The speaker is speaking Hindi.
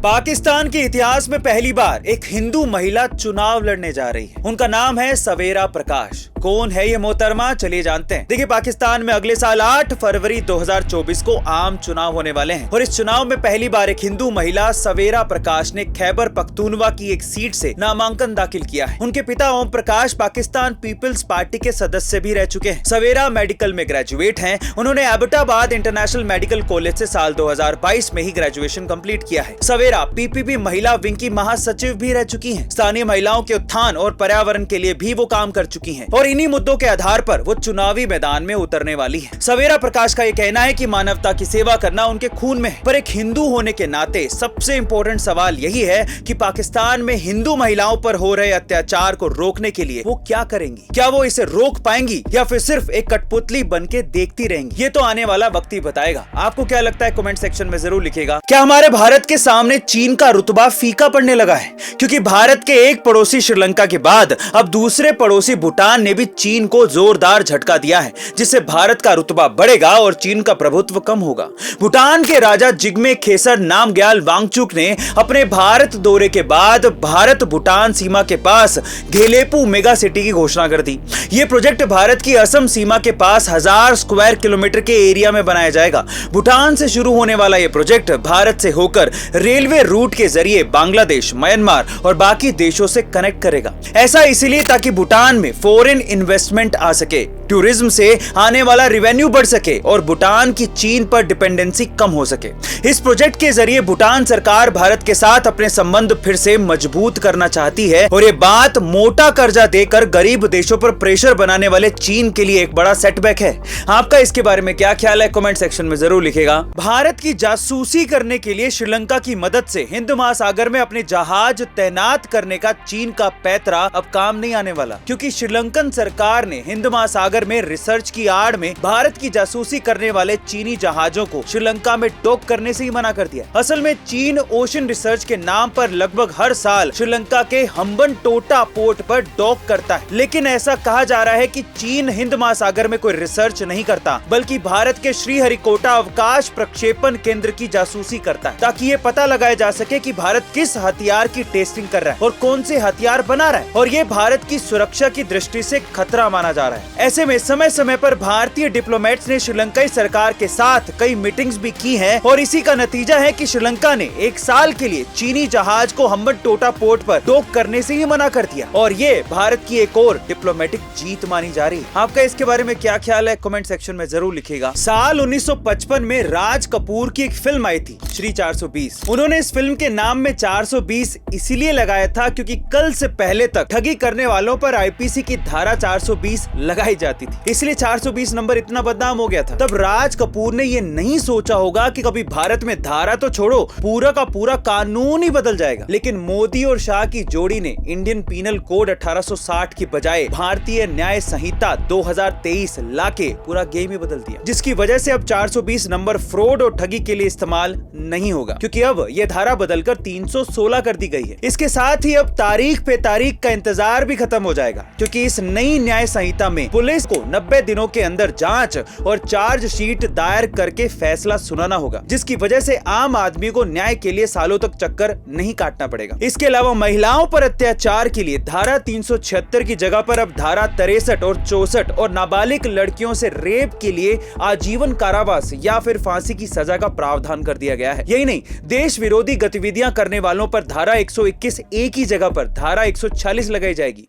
पाकिस्तान के इतिहास में पहली बार एक हिंदू महिला चुनाव लड़ने जा रही है। उनका नाम है सवेरा प्रकाश। कौन है ये मोहतरमा, चलिए जानते हैं। देखिए, पाकिस्तान में अगले साल 8 फरवरी 2024 को आम चुनाव होने वाले हैं और इस चुनाव में पहली बार एक हिंदू महिला सवेरा प्रकाश ने खैबर पख्तूनवा की एक सीट से नामांकन दाखिल किया है। उनके पिता ओम प्रकाश पाकिस्तान पीपल्स पार्टी के सदस्य भी रह चुके हैं। सवेरा मेडिकल में ग्रेजुएट हैं। उन्होंने एबटाबाद इंटरनेशनल मेडिकल कॉलेज से साल 2022 में ही ग्रेजुएशन कंप्लीट किया है। सवेरा पीपीपी महिला विंग की महासचिव भी रह चुकी हैं। स्थानीय महिलाओं के उत्थान और पर्यावरण के लिए भी वो काम कर चुकी हैं और इन्हीं मुद्दों के आधार पर वो चुनावी मैदान में उतरने वाली है। सवेरा प्रकाश का ये कहना है कि मानवता की सेवा करना उनके खून में है, पर एक हिंदू होने के नाते सबसे इंपॉर्टेंट सवाल यही है कि पाकिस्तान में हिंदू महिलाओं पर हो रहे अत्याचार को रोकने के लिए वो क्या करेंगी। क्या वो इसे रोक पाएंगी या फिर सिर्फ एक कठपुतली बन के देखती रहेंगी? ये तो आने वाला वक्त ही बताएगा। आपको क्या लगता है, कमेंट सेक्शन में जरूर लिखिएगा। क्या हमारे भारत के सामने चीन का रुतबा फीका पड़ने लगा है? क्योंकि भारत के एक पड़ोसी श्रीलंका के बाद अब दूसरे पड़ोसी भूटान ने भी चीन को जोरदार झटका दिया है, जिससे भारत का रुतबा बढ़ेगा और चीन का प्रभुत्व कम होगा। भूटान के राजा जिग्मे खेसर नामग्याल वांगचुक ने अपने भारत दौरे के बाद भारत भूटान सीमा के पास घेलेपू मेगा सिटी की घोषणा कर दी। यह प्रोजेक्ट भारत की असम सीमा के पास 1000 स्क्वायर किलोमीटर के एरिया में बनाया जाएगा। भूटान से शुरू होने वाला यह प्रोजेक्ट भारत से होकर रेलवे रूट के जरिए बांग्लादेश, म्यांमार और बाकी देशों से कनेक्ट करेगा। ऐसा इसलिए ताकि भूटान में फॉरेन इन्वेस्टमेंट आ सके, टूरिज्म से आने वाला रेवेन्यू बढ़ सके और भूटान की चीन पर डिपेंडेंसी कम हो सके। इस प्रोजेक्ट के जरिए भूटान सरकार भारत के साथ अपने संबंध फिर से मजबूत करना चाहती है और ये बात मोटा कर्जा देकर गरीब देशों पर प्रेशर बनाने वाले चीन के लिए एक बड़ा सेटबैक है। आपका इसके बारे में क्या ख्याल है, कमेंट सेक्शन में जरूर लिखेगा। भारत की जासूसी करने के लिए श्रीलंका की मदद से हिंद महासागर में अपने जहाज तैनात करने का चीन का पैतरा अब काम नहीं आने वाला, क्योंकि श्रीलंकन सरकार ने हिंद महासागर में रिसर्च की आड़ में भारत की जासूसी करने वाले चीनी जहाजों को श्रीलंका में डॉक करने से ही मना कर दिया। असल में चीन ओशन रिसर्च के नाम पर लगभग हर साल श्रीलंका के हम्बनटोटा पोर्ट पर डॉक करता है, लेकिन ऐसा कहा जा रहा है कि चीन हिंद महासागर में कोई रिसर्च नहीं करता, बल्कि भारत के श्रीहरिकोटा अवकाश प्रक्षेपण केंद्र की जासूसी करता है, ताकि ये पता लगाया जा सके कि भारत किस हथियार की टेस्टिंग कर रहा है और कौन से हथियार बना रहा है, और ये भारत की सुरक्षा की दृष्टि से खतरा माना जा रहा है। ऐसे में समय समय पर भारतीय डिप्लोमेट्स ने श्रीलंकाई सरकार के साथ कई मीटिंग्स भी की हैं और इसी का नतीजा है कि श्रीलंका ने 1 साल के लिए चीनी जहाज को हम्बनटोटा पोर्ट पर डॉक करने से ही मना कर दिया और ये भारत की एक और डिप्लोमेटिक जीत मानी जा रही है। आपका इसके बारे में क्या ख्याल है, कमेंट सेक्शन में जरूर लिखिएगा। साल 1955 में राज कपूर की एक फिल्म आई थी, श्री 420। उन्होंने इस फिल्म के नाम में 420 इसीलिए लगाया था क्योंकि कल से पहले तक ठगी करने वालों पर आईपीसी की धारा 420 लगाई जाती थी, इसलिए 420 नंबर इतना बदनाम हो गया था। तब राज कपूर ने ये नहीं सोचा होगा कि कभी भारत में धारा तो छोड़ो, पूरा का पूरा कानून ही बदल जाएगा। लेकिन मोदी और शाह की जोड़ी ने इंडियन पीनल कोड 1860 की बजाय भारतीय न्याय संहिता 2023 लाके पूरा गेम ही बदल दिया, जिसकी वजह से अब 420 नंबर फ्रॉड और ठगी के लिए इस्तेमाल नहीं होगा, क्योंकि अब यह धारा बदलकर 316 कर दी गई है। इसके साथ ही अब तारीख पे तारीख का इंतजार भी खत्म हो जाएगा, क्योंकि इस नई न्याय संहिता में पुलिस को 90 दिनों के अंदर जांच और चार्जशीट दायर करके फैसला सुनाना होगा, जिसकी वजह से आम आदमी को न्याय के लिए सालों तक चक्कर नहीं काटना पड़ेगा। इसके अलावा महिलाओं पर अत्याचार के लिए धारा 376 की जगह पर अब धारा 63 और 64 और नाबालिग लड़कियों से रेप के लिए आजीवन कारावास या फिर फांसी की सजा का प्रावधान कर दिया गया है। यही नहीं, देश विरोधी गतिविधियां करने वालों पर धारा 121 एक ही जगह पर धारा 146 लगाई जाएगी।